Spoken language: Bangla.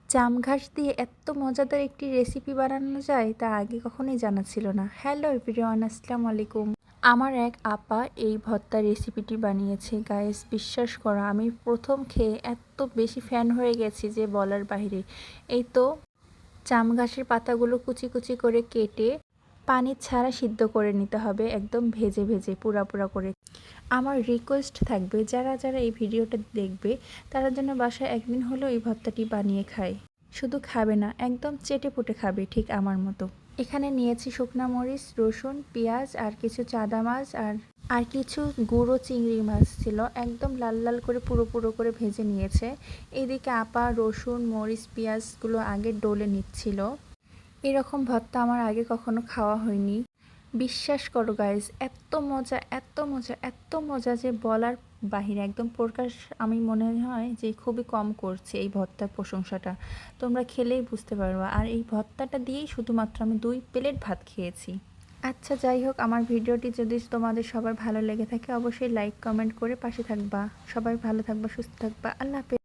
জাম ঘাস দিয়ে এত মজাদার একটি রেসিপি বানানো যায় তা আগে কখনোই জানা ছিল না। হ্যালো এভরিওয়ান, আসসালামু আলাইকুম। আমার এক আপা এই ভর্তা রেসিপিটি বানিয়েছে। গাইস, বিশ্বাস করো, আমি প্রথম খেয়ে এত বেশি ফ্যান হয়ে গেছি যে বলার বাইরে। এই তো জাম ঘাসের পাতাগুলো কুচি কুচি করে কেটে পানি ছাড়া সিদ্ধ করে নিতে হবে, একদম ভেজে ভেজে পুরা পুরা করে। আমার রিকোয়েস্ট থাকবে, যারা যারা এই ভিডিওটা দেখবে তারা যেন বাসায় একদিন হলেও এই ভর্তাটি বানিয়ে খায়। শুধু খাবে না, একদম চেটে পুটে খাবে, ঠিক আমার মতো। এখানে নিয়েছি শুকনা মরিচ, রসুন, পেঁয়াজ আর কিছু চাদা মাছ আর কিছু গুঁড়ো চিংড়ি মাছ ছিল। একদম লাল লাল করে পুরো পুরো করে ভেজে নিয়েছে। এদিকে আপা রসুন মরিচ পেঁয়াজগুলো আগে ডলে নিচ্ছিল। এরকম ভর্তা আমার আগে কখনো খাওয়া হয়নি। বিশ্বাস করো গাইজ, এত মজা এত মজা এত মজা যে বলার বাহিরে, একদম প্রকাশ আমি মনে হয় যে খুবই কম করছি এই ভর্তার প্রশংসাটা। তোমরা খেলেই বুঝতে পারবা। আর এই ভর্তাটা দিয়েই শুধুমাত্র আমি 2 প্লেট ভাত খেয়েছি। আচ্ছা, যাই হোক, আমার ভিডিওটি যদি তোমাদের সবার ভালো লেগে থাকে অবশ্যই লাইক কমেন্ট করে পাশে থাকবা। সবাই ভালো থাকবা, সুস্থ থাকবা। আল্লাহ হাফেজ।